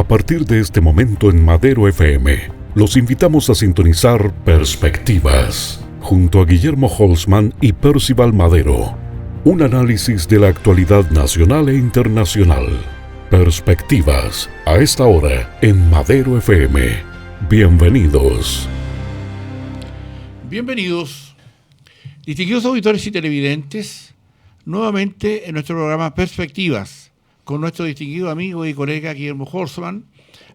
partir de este momento en Madero FM, los invitamos a sintonizar Perspectivas, junto a Guillermo Holzman y Percival Madero. Un análisis de la actualidad nacional e internacional. Perspectivas, a esta hora en Madero FM. Bienvenidos. Bienvenidos, distinguidos auditores y televidentes, nuevamente en nuestro programa Perspectivas, con nuestro distinguido amigo y colega Guillermo Holzman,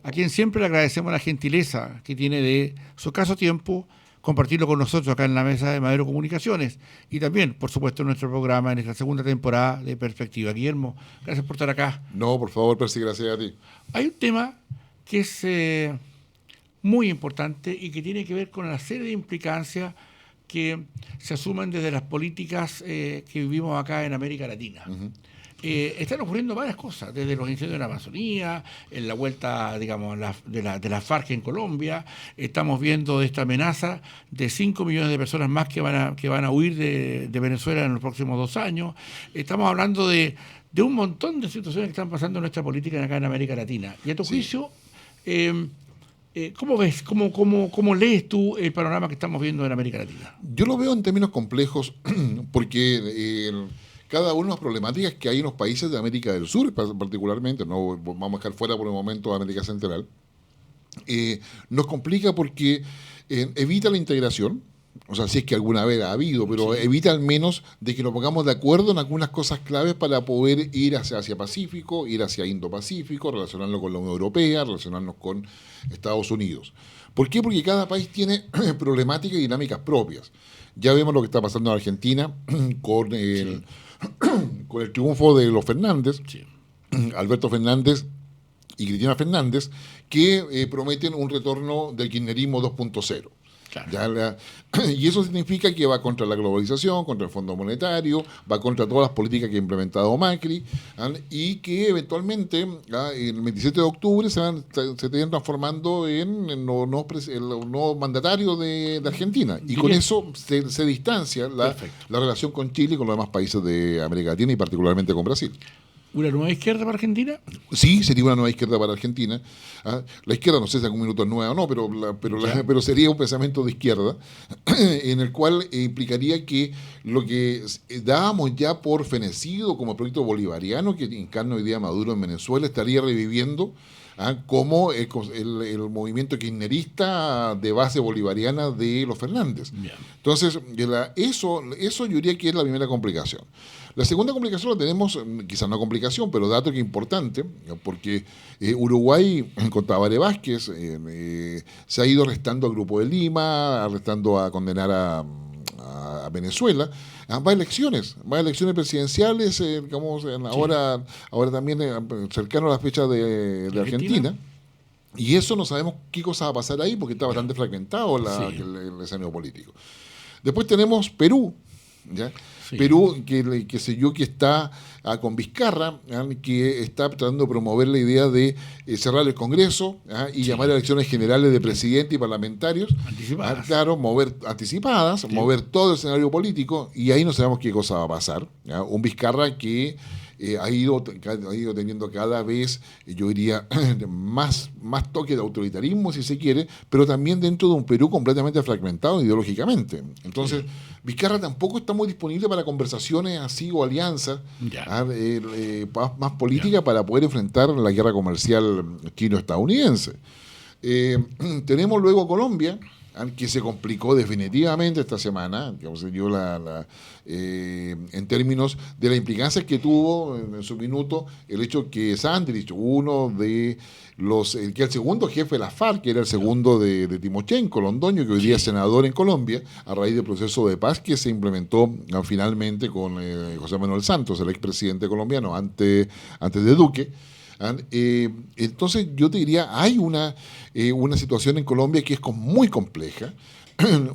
a quien siempre le agradecemos la gentileza que tiene de su escaso tiempo compartirlo con nosotros acá en la mesa de Madero Comunicaciones y también, por supuesto, en nuestro programa en esta segunda temporada de Perspectiva. Guillermo, gracias por estar acá. No, por favor, Percy, gracias a ti. Hay un tema que es muy importante y que tiene que ver con la serie de implicancias que se asumen desde las políticas que vivimos acá en América Latina. Uh-huh. Están ocurriendo varias cosas, desde los incendios en la Amazonía, en la vuelta, digamos, de la FARC en Colombia. Estamos viendo esta amenaza de 5 millones de personas más que van a huir de Venezuela en los próximos 2 años. Estamos hablando de un montón de situaciones que están pasando en nuestra política acá en América Latina. Y a tu juicio, ¿cómo ves, cómo lees tú el panorama que estamos viendo en América Latina? Yo lo veo en términos complejos porque cada una de las problemáticas que hay en los países de América del Sur, particularmente, no vamos a dejar fuera por el momento de América Central, nos complica porque evita la integración, o sea, si es que alguna vez ha habido, pero sí, evita al menos de que nos pongamos de acuerdo en algunas cosas claves para poder ir hacia Asia Pacífico, ir hacia Indo-Pacífico, relacionarnos con la Unión Europea, relacionarnos con Estados Unidos. ¿Por qué? Porque cada país tiene problemáticas y dinámicas propias. Ya vemos lo que está pasando en Argentina con con el triunfo de los Fernández, sí, Alberto Fernández y Cristina Fernández, que prometen un retorno del kirchnerismo 2.0. Claro. Y eso significa que va contra la globalización, contra el Fondo Monetario, va contra todas las políticas que ha implementado Macri, y que eventualmente el 27 de octubre se estarían transformando en el nuevo mandatario de Argentina. Y con eso se distancia la relación con Chile y con los demás países de América Latina y particularmente con Brasil. ¿Una nueva izquierda para Argentina? Sí, sería una nueva izquierda para Argentina. La izquierda, no sé si algún minuto es nueva o no, pero sería un pensamiento de izquierda en el cual implicaría que lo que dábamos ya por fenecido como proyecto bolivariano que encarna hoy día Maduro en Venezuela estaría reviviendo como el movimiento kirchnerista de base bolivariana de los Fernández. Bien. Entonces, eso yo diría que es la primera complicación. La segunda complicación la tenemos, quizás no complicación, pero dato que es importante, porque Uruguay, con Tabaré Vázquez, se ha ido arrestando al Grupo de Lima, arrestando a condenar a Venezuela. Va a elecciones presidenciales, digamos, ahora también cercano a la fecha de Argentina. Y eso no sabemos qué cosa va a pasar ahí, porque está bastante fragmentado el escenario político. Después tenemos Perú, ¿ya? Sí. Perú, que está con Vizcarra, que está tratando de promover la idea de cerrar el Congreso y llamar a elecciones generales de presidente y parlamentarios. Anticipadas. Claro, mover todo el escenario político, y ahí no sabemos qué cosa va a pasar. Un Vizcarra que ha ido teniendo cada vez, yo diría, más toque de autoritarismo, si se quiere, pero también dentro de un Perú completamente fragmentado ideológicamente. Entonces, Vizcarra tampoco está muy disponible para conversaciones así o alianzas más políticas para poder enfrentar la guerra comercial chino-estadounidense. Tenemos luego Colombia, que se complicó definitivamente esta semana, digamos, en términos de las implicancias que tuvo en su minuto el hecho que Sandrich, uno de que el segundo jefe de la FARC, que era el segundo de Timochenko, Londoño, que hoy día es senador en Colombia, a raíz del proceso de paz que se implementó finalmente con José Manuel Santos, el expresidente colombiano, antes de Duque. Entonces yo te diría, hay una situación en Colombia que es muy compleja,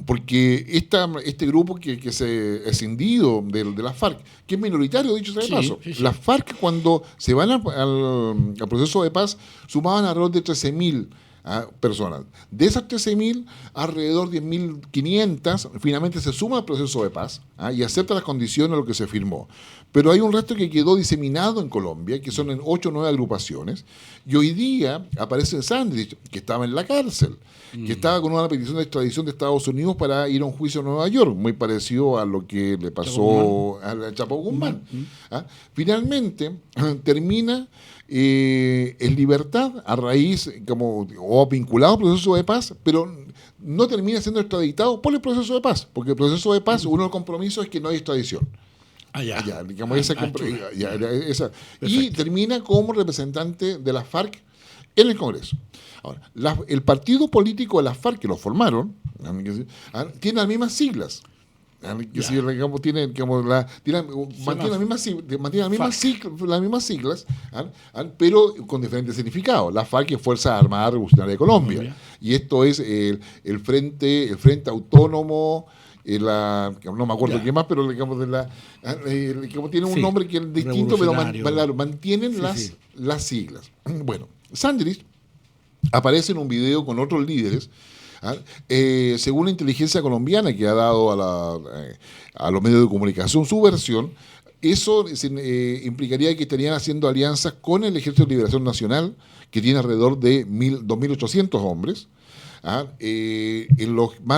porque este grupo que se escindido de la FARC, que es minoritario, dicho sea de paso, la FARC, cuando se van al proceso de paz, sumaban alrededor de 13.000 personas. De esas 13.000, alrededor de 10.500 finalmente se suma al proceso de paz y acepta las condiciones de lo que se firmó. Pero hay un resto que quedó diseminado en Colombia, que son en 8 o 9 agrupaciones, y hoy día aparece Sandrich, que estaba en la cárcel, que estaba con una petición de extradición de Estados Unidos para ir a un juicio a Nueva York, muy parecido a lo que le pasó a Chapo Guzmán. Finalmente termina en libertad a raíz o vinculado al proceso de paz, pero no termina siendo extraditado por el proceso de paz, porque el proceso de paz, uno de los compromisos es que no hay extradición. Y termina como representante de las FARC en el Congreso. Ahora, el partido político de las FARC que lo formaron tiene las mismas siglas. Mantiene las mismas siglas, pero con diferentes significados. La FARC es Fuerza Armada Revolucionaria de Colombia. Y esto es el Frente Autónomo, no me acuerdo qué más, pero tiene un nombre que es distinto, pero mantienen las siglas. Bueno, Sandrich aparece en un video con otros líderes, según la inteligencia colombiana que ha dado a los medios de comunicación su versión. Eso implicaría que estarían haciendo alianzas con el Ejército de Liberación Nacional, que tiene alrededor de 2.800 hombres, más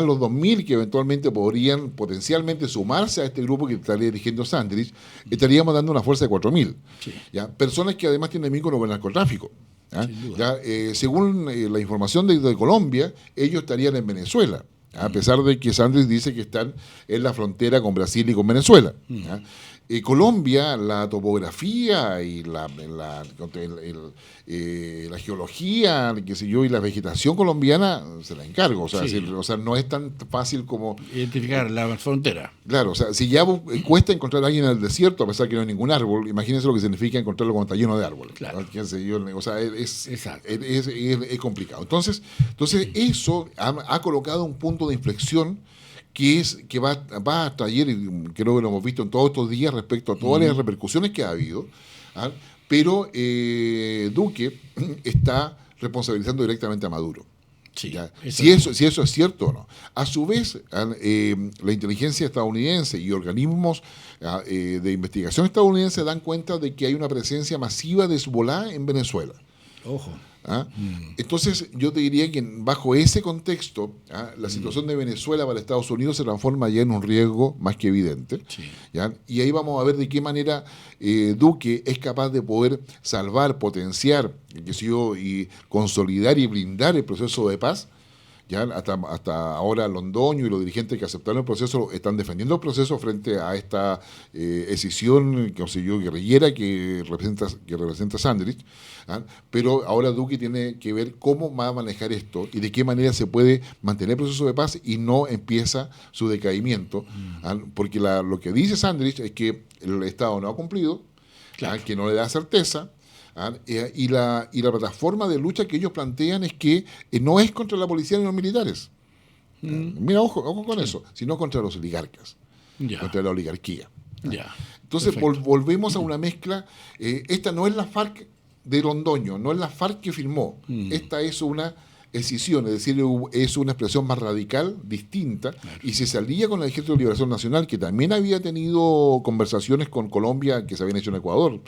los 2.000 que eventualmente podrían potencialmente sumarse a este grupo que estaría dirigiendo Sandrich. Estaríamos dando una fuerza de 4.000. Sí. Personas que además tienen vínculo con el narcotráfico. Según la información de Colombia, ellos estarían en Venezuela, a pesar de que Sandrich dice que están en la frontera con Brasil y con Venezuela. Colombia, la topografía y la geología, qué sé yo, y la vegetación colombiana se la encargo. O sea, no es tan fácil como identificar la frontera. Claro, o sea, si ya cuesta encontrar a alguien en el desierto, a pesar que no hay ningún árbol, imagínense lo que significa encontrarlo cuando está lleno de árboles. Claro. O sea, es complicado. Entonces eso ha colocado un punto de inflexión que va a traer, y creo que lo hemos visto en todos estos días respecto a todas las repercusiones que ha habido, pero Duque está responsabilizando directamente a Maduro. Sí, si eso es cierto o no. A su vez, la inteligencia estadounidense y organismos de investigación estadounidense dan cuenta de que hay una presencia masiva de Hezbolá en Venezuela. Ojo. Entonces yo te diría que bajo ese contexto la situación de Venezuela para Estados Unidos se transforma ya en un riesgo más que evidente. Sí. Y ahí vamos a ver de qué manera Duque es capaz de poder salvar, potenciar, y consolidar y blindar el proceso de paz. Hasta ahora Londoño y los dirigentes que aceptaron el proceso están defendiendo el proceso frente a esta escisión guerrillera que representa Sandrich. Pero ahora Duque tiene que ver cómo va a manejar esto y de qué manera se puede mantener el proceso de paz y no empieza su decaimiento. Porque lo que dice Sandrich es que el Estado no ha cumplido, que no le da certeza. Y la plataforma de lucha que ellos plantean es que no es contra la policía ni los militares. Mira, ojo con eso, sino contra los oligarcas, contra la oligarquía. Entonces volvemos a una mezcla. Esta no es la FARC de Londoño, no es la FARC que firmó. Esta es una escisión, es decir, es una expresión más radical, distinta, y se salía con el Ejército de Liberación Nacional, que también había tenido conversaciones con Colombia que se habían hecho en Ecuador.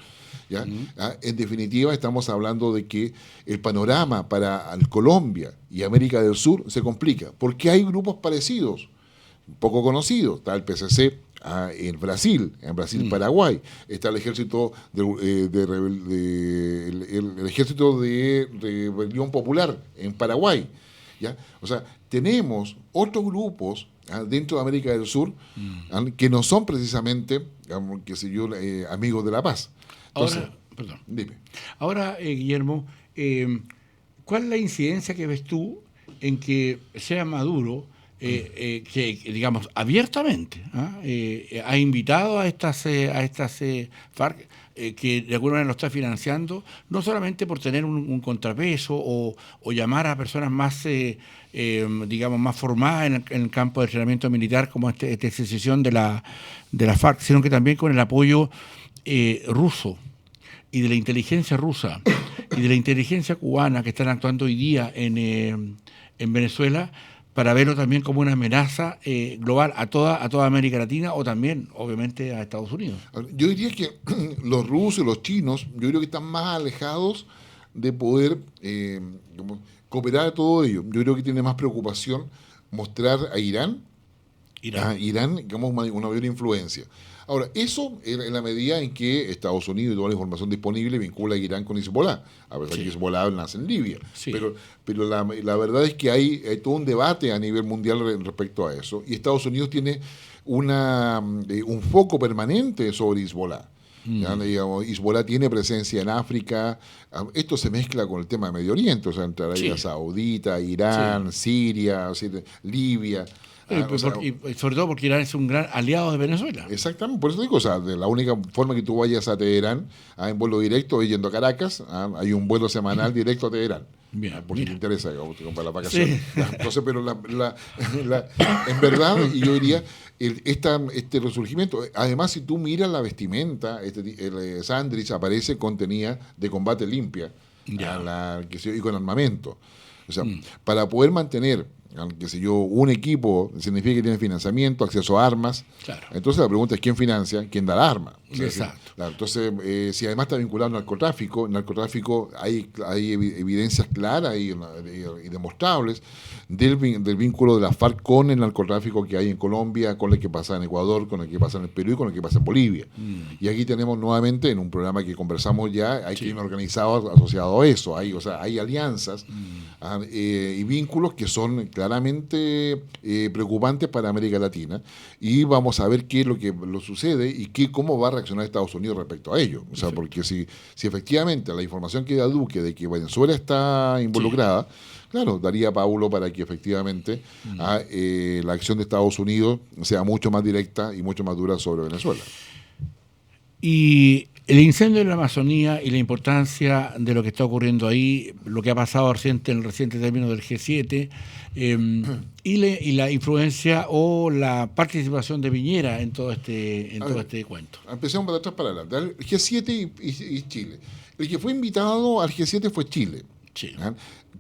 En definitiva, estamos hablando de que el panorama para Colombia y América del Sur se complica, porque hay grupos parecidos, poco conocidos. Está el PCC en Brasil, Paraguay. Está el ejército el ejército de rebelión popular en Paraguay. O sea, tenemos otros grupos dentro de América del Sur que no son precisamente, amigos de la paz. Entonces, Ahora, Guillermo, ¿cuál es la incidencia que ves tú en que sea Maduro, que digamos abiertamente ha invitado a estas FARC, que de alguna manera lo está financiando, no solamente por tener un contrapeso o llamar a personas más, digamos, más formadas en el campo de entrenamiento militar, como esta secesión de la FARC, sino que también con el apoyo ruso y de la inteligencia rusa, y de la inteligencia cubana que están actuando hoy día en Venezuela, para verlo también como una amenaza global a toda América Latina o también, obviamente, a Estados Unidos. Yo diría que los rusos y los chinos, yo creo que están más alejados de poder cooperar a todo ello. Yo creo que tiene más preocupación mostrar a Irán, digamos, una mayor influencia. Ahora, eso en la medida en que Estados Unidos y toda la información disponible vincula a Irán con Hezbollah, a pesar que Hezbollah nace en Libia. Sí. Pero la verdad es que hay todo un debate a nivel mundial respecto a eso, y Estados Unidos tiene un foco permanente sobre Hezbollah. Ya, digamos, Hezbollah tiene presencia en África. Esto se mezcla con el tema de Medio Oriente, o sea, entre Arabia Saudita, Irán, Siria, o sea, Libia. Y sobre todo porque Irán es un gran aliado de Venezuela. Exactamente, por eso digo, o sea, la única forma que tú vayas a Teherán en vuelo directo es yendo a Caracas. Hay un vuelo semanal directo a Teherán. Bien, porque te interesa, digamos, para las vacaciones. Sí. Entonces, pero en verdad, y yo diría, este resurgimiento, además, si tú miras la vestimenta, el Sandrich aparece con tenía de combate limpia, y con armamento. O sea, para poder mantener, qué sé yo, un equipo, significa que tiene financiamiento, acceso a armas. Claro. Entonces la pregunta es quién financia, quién da la arma. O sea, exacto. Entonces, si además está vinculado al narcotráfico hay evidencias claras y demostrables del vínculo de la FARC con el narcotráfico que hay en Colombia, con el que pasa en Ecuador, con el que pasa en el Perú y con el que pasa en Bolivia. Y aquí tenemos nuevamente, en un programa que conversamos ya, hay crimen organizado asociado a eso. Hay alianzas y vínculos que son claramente preocupantes para América Latina, y vamos a ver qué es lo que sucede y cómo va a reaccionar Estados Unidos respecto a ello. O sea, porque si efectivamente la información que da Duque de que Venezuela está involucrada, claro, daría pábulo para que efectivamente la acción de Estados Unidos sea mucho más directa y mucho más dura sobre Venezuela. Y el incendio en la Amazonía y la importancia de lo que está ocurriendo ahí, lo que ha pasado en el reciente término del G7, y la influencia o la participación de Piñera en todo este cuento. Empecemos de atrás para adelante. El G7 y Chile. El que fue invitado al G7 fue Chile.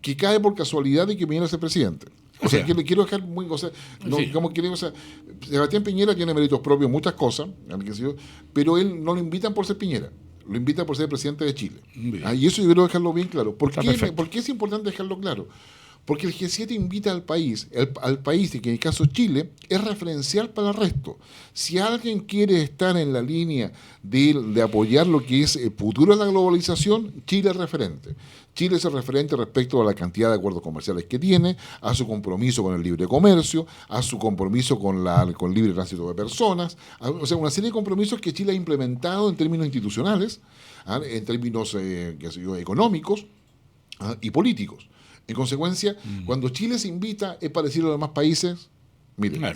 Que cae por casualidad de que Piñera es el presidente. O sea, que le quiero dejar muy... Sebastián Piñera tiene méritos propios, muchas cosas, pero él no lo invitan por ser Piñera, lo invitan por ser presidente de Chile. Y eso yo quiero dejarlo bien claro. ¿Por qué es importante dejarlo claro? Porque el G7 invita al país, y que en el caso Chile es referencial para el resto. Si alguien quiere estar en la línea de apoyar lo que es el futuro de la globalización, Chile es referente. Chile es el referente respecto a la cantidad de acuerdos comerciales que tiene, a su compromiso con el libre comercio, a su compromiso con el libre tránsito de personas, o sea, una serie de compromisos que Chile ha implementado en términos institucionales, en términos económicos y políticos. En consecuencia, cuando Chile se invita, es para decirle a los demás países, miren,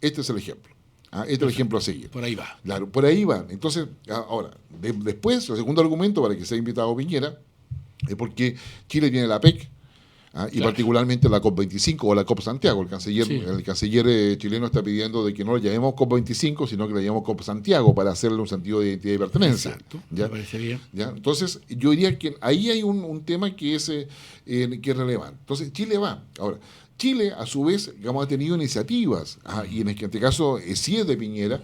este es el ejemplo. Este es el ejemplo a seguir. Por ahí va. Claro, por ahí va. Entonces, ahora, después, el segundo argumento para que sea invitado Piñera es porque Chile tiene la PEC, y particularmente la COP25 o la COP Santiago. El canciller chileno está pidiendo de que no le llamemos COP25, sino que le llamemos COP Santiago para hacerle un sentido de identidad y pertenencia. Exacto, ¿ya? Me parece bien. ¿Ya? Entonces, yo diría que ahí hay un tema que es relevante. Entonces, Chile va. Ahora, Chile, a su vez, digamos, ha tenido iniciativas, y en este caso sí es de Piñera,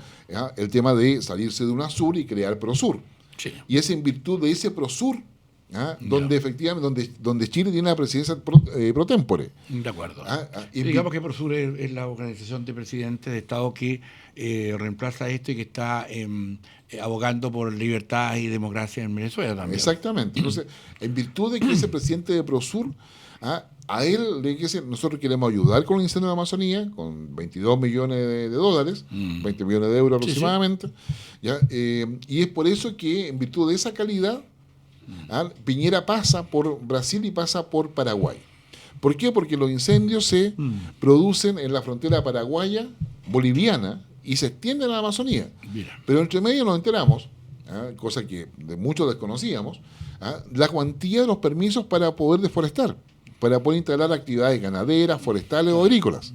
el tema de salirse de UNASUR y crear PROSUR. Sí. Y es en virtud de ese PROSUR donde efectivamente donde Chile tiene la presidencia pro tempore. De acuerdo. Digamos que PROSUR es la organización de presidentes de Estado que reemplaza esto y que está abogando por libertad y democracia en Venezuela también. Exactamente. Entonces, en virtud de que ese presidente de PROSUR, a él le dice, nosotros queremos ayudar con el incendio de la Amazonía, con 22 millones de dólares, 20 millones de euros aproximadamente, ¿ya? Y es por eso que, en virtud de esa calidad, Piñera pasa por Brasil y pasa por Paraguay. ¿Por qué? Porque los incendios se producen en la frontera paraguaya, boliviana, y se extienden a la Amazonía. Mira. Pero entre medio nos enteramos, cosa que de muchos desconocíamos, la cuantía de los permisos para poder deforestar, para poder instalar actividades ganaderas, forestales o agrícolas.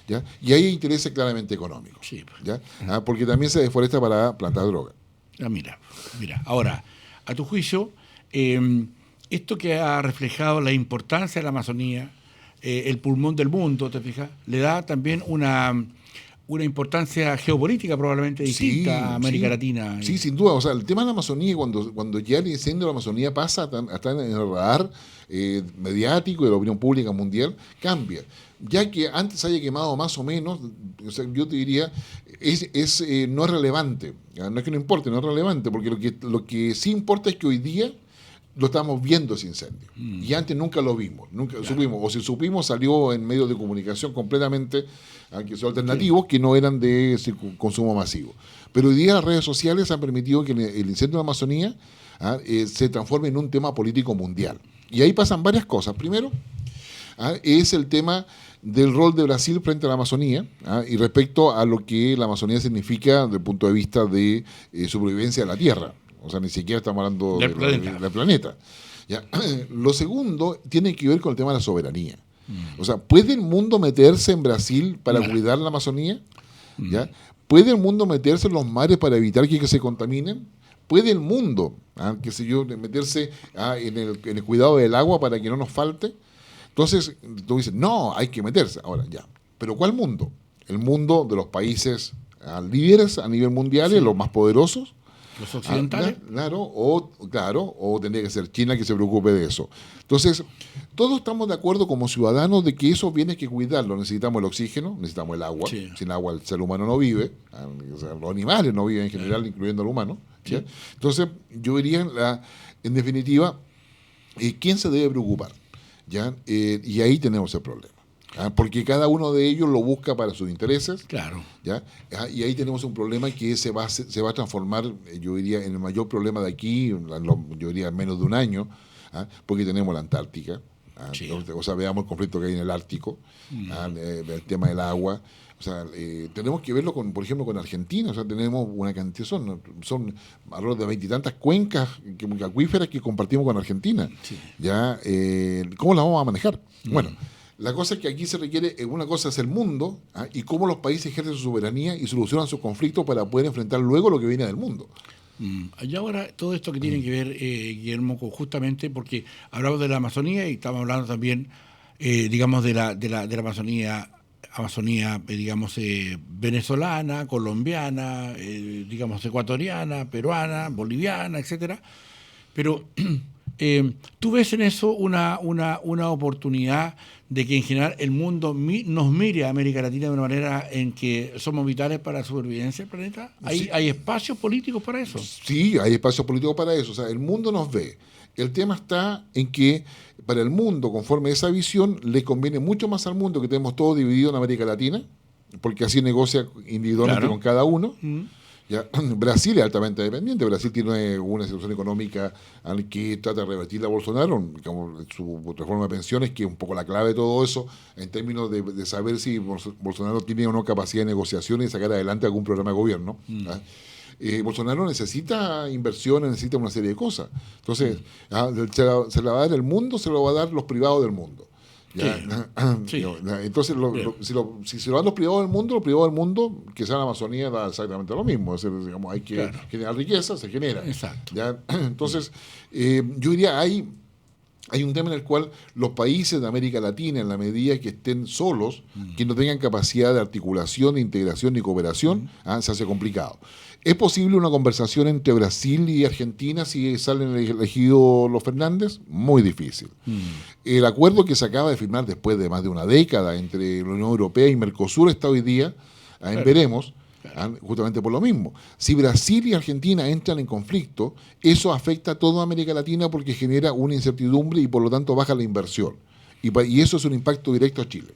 ¿Ya? Y ahí hay intereses claramente económicos. Sí, pues. ¿Ya? Porque también se deforesta para plantar droga. Mira. Ahora, a tu juicio, esto que ha reflejado la importancia de la Amazonía, el pulmón del mundo, ¿te fijas? Le da también una importancia geopolítica probablemente distinta a América Latina. Sí, sin duda. O sea, el tema de la Amazonía, cuando ya el incendio de la Amazonía pasa a estar en el radar mediático de la opinión pública mundial, cambia. Ya que antes haya quemado más o menos, o sea, yo te diría, no es relevante. No es que no importe, no es relevante, porque lo que sí importa es que hoy día lo estamos viendo ese incendio. Y antes nunca lo vimos, nunca supimos. O si supimos, salió en medios de comunicación completamente, que son alternativos, que no eran de consumo masivo. Pero hoy día las redes sociales han permitido que el incendio de la Amazonía se transforme en un tema político mundial. Y ahí pasan varias cosas. Primero, es el tema del rol de Brasil frente a la Amazonía y respecto a lo que la Amazonía significa desde el punto de vista de supervivencia de la Tierra. O sea, ni siquiera estamos hablando del planeta. ¿Ya? Lo segundo tiene que ver con el tema de la soberanía. O sea, ¿puede el mundo meterse en Brasil para cuidar la Amazonía? ¿Ya? ¿Puede el mundo meterse en los mares para evitar que se contaminen? ¿Puede el mundo, qué sé yo, meterse en el cuidado del agua para que no nos falte? Entonces, tú dices, no, hay que meterse. Ahora, ya. ¿Pero cuál mundo? ¿El mundo de los países líderes a nivel mundial, los más poderosos? ¿Los occidentales? Claro, o tendría que ser China que se preocupe de eso. Entonces, todos estamos de acuerdo como ciudadanos de que eso viene que cuidarlo. Necesitamos el oxígeno, necesitamos el agua. Sí. Sin agua el ser humano no vive. O sea, los animales no viven en general, incluyendo al humano. ¿Sí? Entonces, yo diría, en definitiva, ¿quién se debe preocupar? ¿Ya? Y ahí tenemos el problema. Porque cada uno de ellos lo busca para sus intereses. Claro. ¿Ya? Y ahí tenemos un problema que se va a transformar, yo diría, en el mayor problema de aquí, yo diría en menos de un año, porque tenemos la Antártica. Sí. O sea, veamos el conflicto que hay en el Ártico, el tema del agua. O sea, tenemos que verlo, por ejemplo, con Argentina. O sea, tenemos una cantidad, son alrededor de 20 y tantas cuencas acuíferas que compartimos con Argentina. Sí. ¿Ya? ¿Cómo las vamos a manejar? Bueno, la cosa es que aquí se requiere, una cosa es el mundo, y cómo los países ejercen su soberanía y solucionan sus conflictos para poder enfrentar luego lo que viene del mundo. Y ahora todo esto que tiene que ver, Guillermo, justamente porque hablamos de la Amazonía y estamos hablando también, digamos, de la Amazonía, digamos, venezolana, colombiana, digamos, ecuatoriana, peruana, boliviana, etcétera. Pero ¿tú ves en eso una oportunidad de que en general el mundo nos mire a América Latina de una manera en que somos vitales para la supervivencia del planeta? ¿Hay espacios políticos para eso? Sí, hay espacios políticos para eso. O sea, el mundo nos ve. El tema está en que para el mundo, conforme a esa visión, le conviene mucho más al mundo que tenemos todo dividido en América Latina, porque así negocia individualmente con cada uno. ¿Ya? Brasil es altamente dependiente. Brasil tiene una situación económica que trata de revertirla a Bolsonaro, digamos, su reforma de pensiones, que es un poco la clave de todo eso, en términos de saber si Bolsonaro tiene o no capacidad de negociación y sacar adelante algún programa de gobierno. Bolsonaro necesita inversiones, necesita una serie de cosas. Entonces, se la va a dar el mundo, se lo va a dar los privados del mundo. Sí. Entonces, si se lo dan los privados del mundo, que sea la Amazonía, da exactamente lo mismo. Es decir, digamos, hay que generar riqueza, se genera. Exacto. ¿Ya? Entonces, yo diría, hay un tema en el cual los países de América Latina, en la medida que estén solos, que no tengan capacidad de articulación, de integración ni cooperación, se hace complicado. ¿Es posible una conversación entre Brasil y Argentina si salen elegidos los Fernández? Muy difícil. El acuerdo que se acaba de firmar después de más de una década entre la Unión Europea y Mercosur está hoy día en veremos, justamente por lo mismo. Si Brasil y Argentina entran en conflicto, eso afecta a toda América Latina porque genera una incertidumbre y por lo tanto baja la inversión. Y eso es un impacto directo a Chile.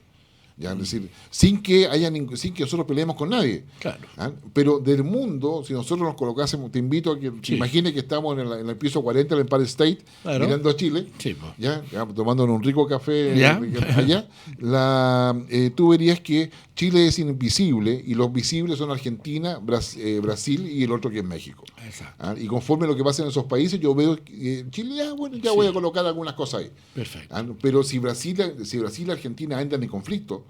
¿Ya? Es decir, sin que nosotros peleemos con nadie. Claro. Pero del mundo, si nosotros nos colocásemos, te invito a que imagine que estamos en el piso 40 del Empire State, mirando a Chile, ¿ya? Tomándonos un rico café allá, tú verías que Chile es invisible y los visibles son Argentina, Brasil y el otro que es México. Exacto. Y conforme a lo que pasa en esos países, yo veo que Chile, voy a colocar algunas cosas ahí. Perfecto. Pero si Brasil y Argentina entran en conflicto,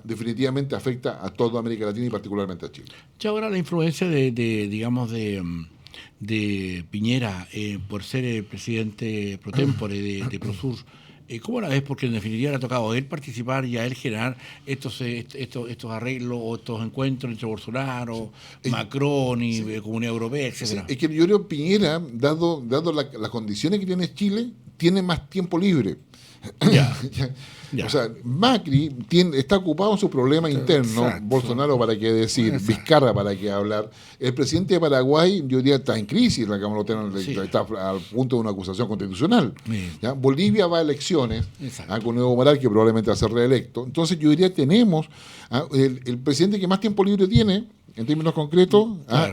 definitivamente afecta a toda América Latina y particularmente a Chile. Ya ahora la influencia digamos, de de Piñera por ser el presidente pro tempore de Prosur, ¿cómo la ves? Porque en definitiva le ha tocado a él participar y a él generar estos arreglos o estos encuentros entre Bolsonaro, Macron y Comunidad Europea, etcétera. Es que yo creo que Piñera, dado las condiciones que tiene Chile, tiene más tiempo libre. Ya. O sea, Macri está ocupado en su problema interno, Exacto. Bolsonaro para qué decir, Exacto. Vizcarra para qué hablar. El presidente de Paraguay, yo diría, está en crisis, la Cámara está al punto de una acusación constitucional. ¿Ya? Bolivia va a elecciones con Evo Morales, que probablemente va a ser reelecto. Entonces yo diría, tenemos el presidente que más tiempo libre tiene, en términos concretos,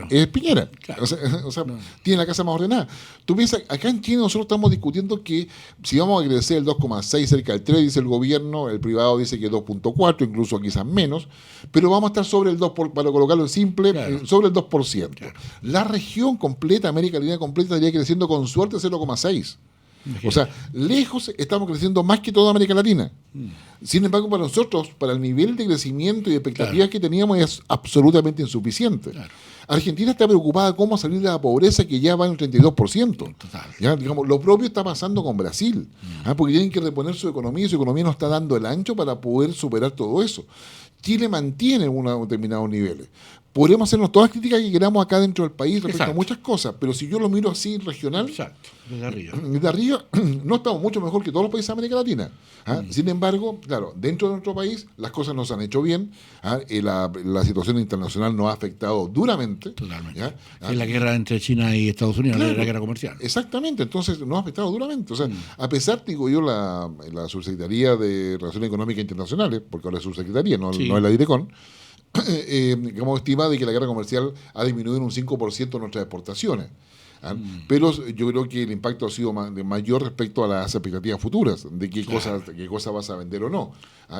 es Piñera. Claro. O sea tiene la casa más ordenada. Tú piensas, acá en Chile nosotros estamos discutiendo que si vamos a crecer el 2,6, cerca del 3, dice el gobierno, el privado dice que 2,4, incluso quizás menos, pero vamos a estar sobre el 2, para colocarlo en simple, sobre el 2%. Claro. La región completa, América Latina completa, estaría creciendo con suerte 0,6. O sea, lejos estamos creciendo más que toda América Latina. Sin embargo, para nosotros, para el nivel de crecimiento y expectativas que teníamos, es absolutamente insuficiente. Argentina está preocupada cómo salir de la pobreza, que ya va en el 32%. ¿Ya? Digamos, lo propio está pasando con Brasil, porque tienen que reponer su economía y su economía no está dando el ancho para poder superar todo eso. Chile mantiene unos determinados niveles. Podremos hacernos todas las críticas que queramos acá dentro del país respecto a muchas cosas, pero si yo lo miro así regional, desde arriba no estamos mucho mejor que todos los países de América Latina. Sin embargo, claro, dentro de nuestro país las cosas no se han hecho bien. La situación internacional nos ha afectado duramente. Totalmente. Es la guerra entre China y Estados Unidos, la guerra comercial. Exactamente, entonces nos ha afectado duramente. O sea, a pesar, digo yo, la Subsecretaría de Relaciones Económicas Internacionales, porque ahora es subsecretaría, no es la Direcon, como estima de que la guerra comercial ha disminuido en un 5% nuestras exportaciones. Pero yo creo que el impacto ha sido mayor respecto a las expectativas futuras, de qué cosas vas a vender o no.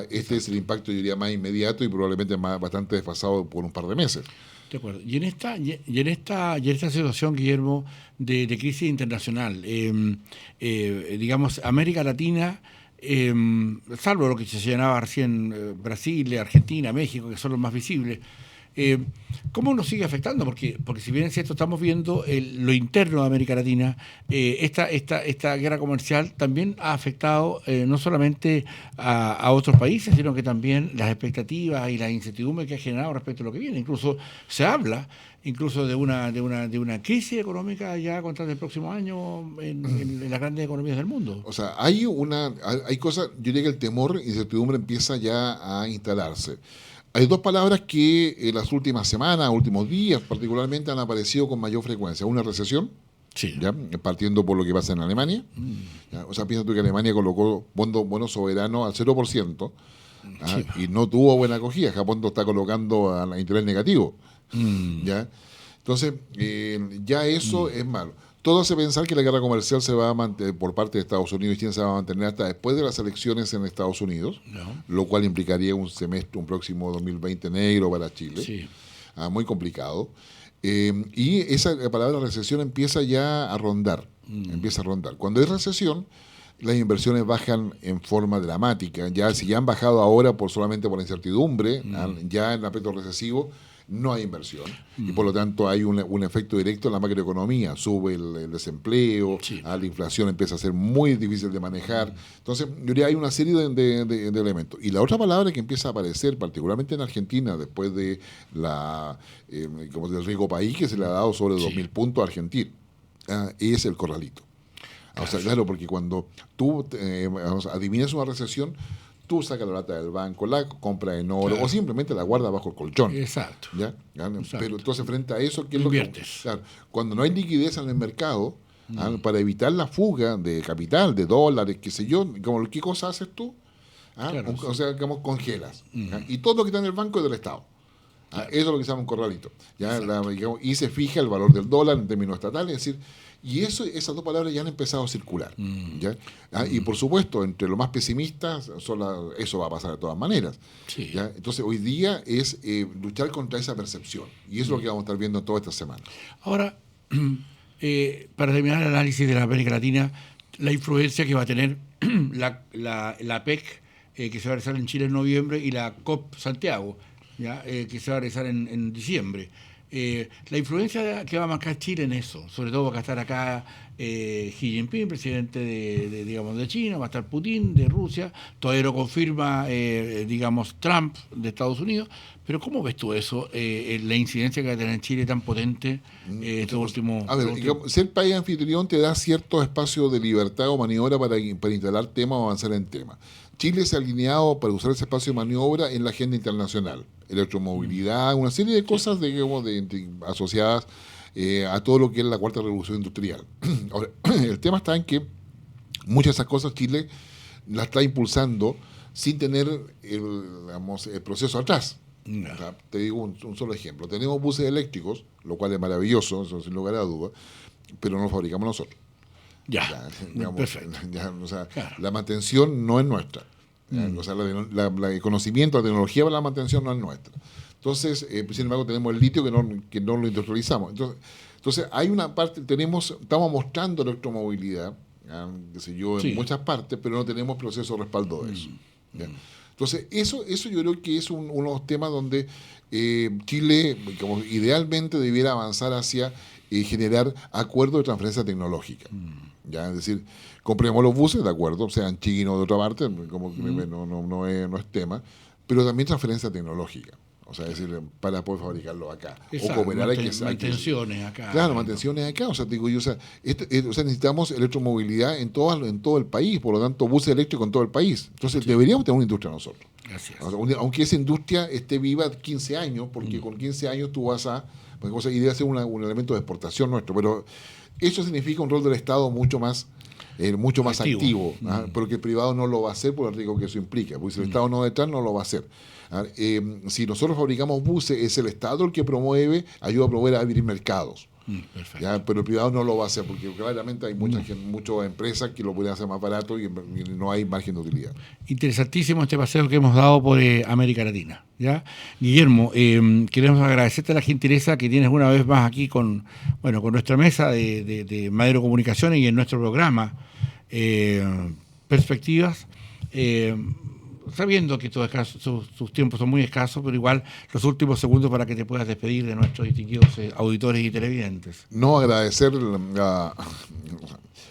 Este es el impacto, yo diría, más inmediato y probablemente bastante desfasado por un par de meses. De acuerdo. Y en esta situación, Guillermo, de crisis internacional, digamos, América Latina, salvo lo que se llenaba recién Brasil, Argentina, México, que son los más visibles, ¿cómo nos sigue afectando? Porque si bien es cierto, estamos viendo lo interno de América Latina, esta guerra comercial también ha afectado no solamente a otros países, sino que también las expectativas y la incertidumbre que ha generado respecto a lo que viene. Incluso se habla de una crisis económica ya contra el próximo año en las grandes economías del mundo. O sea, hay cosas, yo diría que el temor y incertidumbre empieza ya a instalarse. Hay dos palabras que en las últimas semanas, últimos días particularmente, han aparecido con mayor frecuencia. Una, recesión, ¿ya? Partiendo por lo que pasa en Alemania. ¿Ya? O sea, piensa tú que Alemania colocó bonos soberanos al 0%, y no tuvo buena acogida. Japón lo está colocando a interés negativo. ¿Ya? Entonces, ya eso es malo. Todo hace pensar que la guerra comercial se va a mantener por parte de Estados Unidos y China se va a mantener hasta después de las elecciones en Estados Unidos, lo cual implicaría un próximo 2020 negro para Chile. Muy complicado. Y esa palabra recesión empieza ya a rondar. Cuando hay recesión, las inversiones bajan en forma dramática. Si ya han bajado ahora solamente por la incertidumbre, ya en el aspecto recesivo, no hay inversión y por lo tanto hay un efecto directo en la macroeconomía, sube el desempleo, la inflación empieza a ser muy difícil de manejar. Entonces, yo diría hay una serie de elementos. Y la otra palabra que empieza a aparecer, particularmente en Argentina, después de del riesgo país que se le ha dado sobre 2.000 puntos a Argentina, es el corralito. O sea, claro, porque cuando tú adivinas una recesión, tú sacas la plata del banco, la compras en oro o simplemente la guardas bajo el colchón. Exacto. ¿Ya? Pero entonces, frente a eso, ¿qué es inviertes? Cuando no hay liquidez en el mercado, para evitar la fuga de capital, de dólares, qué sé yo, ¿qué cosa haces tú? O sea, digamos, congelas. Y todo lo que está en el banco es del Estado. Eso es lo que se llama un corralito. Y se fija el valor del dólar en términos estatales, es decir, y esas dos palabras ya han empezado a circular. ¿Ya? Y por supuesto, entre los más pesimistas, eso va a pasar de todas maneras. ¿Ya? Entonces, hoy día es luchar contra esa percepción. Y eso es lo que vamos a estar viendo toda esta semana. Ahora, para terminar el análisis de la América Latina, la influencia que va a tener la PEC, que se va a realizar en Chile en noviembre, y la COP Santiago, ¿ya? Que se va a realizar en diciembre. La influencia que va a marcar Chile en eso, sobre todo va a estar acá Xi Jinping, presidente de China, va a estar Putin de Rusia, todavía lo confirma, Trump de Estados Unidos, pero ¿cómo ves tú eso, la incidencia que va a tener en Chile tan potente estos últimos... A ver, ser país anfitrión te da cierto espacio de libertad o maniobra para instalar temas o avanzar en temas. Chile se ha alineado para usar ese espacio de maniobra en la agenda internacional, electromovilidad, una serie de cosas asociadas a todo lo que es la cuarta revolución industrial. Ahora, el tema está en que muchas de esas cosas Chile las está impulsando sin tener el proceso atrás. O sea, te digo un solo ejemplo. Tenemos buses eléctricos, lo cual es maravilloso, eso sin lugar a dudas, pero no lo fabricamos nosotros. Perfecto. Claro. La mantención no es nuestra. O sea, el conocimiento, la tecnología para la mantención no es nuestra. Entonces, sin embargo, tenemos el litio que no lo industrializamos. Entonces hay una parte, estamos mostrando electromovilidad, en muchas partes, pero no tenemos proceso de respaldo de eso. Entonces, eso yo creo que es uno de los temas donde Chile, como idealmente, debiera avanzar hacia generar acuerdos de transferencia tecnológica. Es decir, compremos los buses, de acuerdo, sean chinos de otra parte, como no es tema, pero también transferencia tecnológica. O sea, es decir, para poder fabricarlo acá. Exacto, o cooperar mantenciones acá. Claro, mantenciones acá. O sea, digo yo, necesitamos electromovilidad en todo el país, por lo tanto, buses eléctricos en todo el país. Entonces, deberíamos tener una industria nosotros. Gracias. O sea, aunque esa industria esté viva 15 años, porque con 15 años tú vas a... y debe ser un elemento de exportación nuestro, pero eso significa un rol del Estado mucho más activo, porque el privado no lo va a hacer por el riesgo que eso implica, porque si el Estado no detrás no lo va a hacer. Si nosotros fabricamos buses, es el Estado el que ayuda a promover a abrir mercados. Pero el privado no lo va a hacer, porque claramente hay muchas empresas que lo pueden hacer más barato y no hay margen de utilidad. Interesantísimo este paseo que hemos dado por América Latina. Guillermo, queremos agradecerte la gentileza que tienes una vez más aquí con nuestra mesa de Madero Comunicaciones y en nuestro programa Perspectivas, sabiendo que sus tiempos son muy escasos, pero igual los últimos segundos para que te puedas despedir de nuestros distinguidos auditores y televidentes. No, agradecer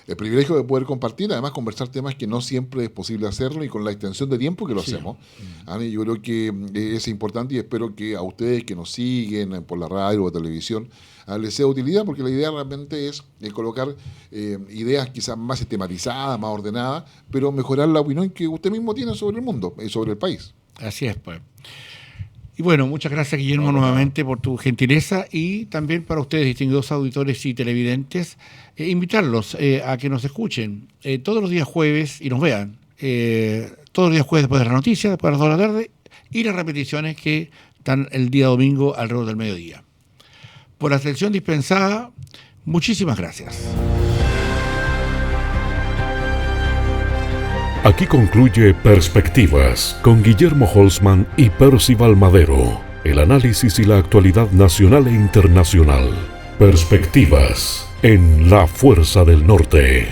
el privilegio de poder compartir, además conversar temas que no siempre es posible hacerlo y con la extensión de tiempo que lo hacemos. Yo creo que es importante y espero que a ustedes que nos siguen por la radio o televisión les sea de utilidad, porque la idea realmente es colocar ideas quizás más sistematizadas, más ordenadas, pero mejorar la opinión que usted mismo tiene sobre el mundo y sobre el país. Así es, pues. Y bueno, muchas gracias, Guillermo, nuevamente por tu gentileza, y también para ustedes, distinguidos auditores y televidentes, invitarlos a que nos escuchen todos los días jueves y nos vean todos los días jueves después de la noticia, después de las 2 de la tarde, y las repeticiones que están el día domingo alrededor del mediodía. Por la atención dispensada, muchísimas gracias. Aquí concluye Perspectivas con Guillermo Holzman y Percival Madero. El análisis y la actualidad nacional e internacional. Perspectivas en La Fuerza del Norte.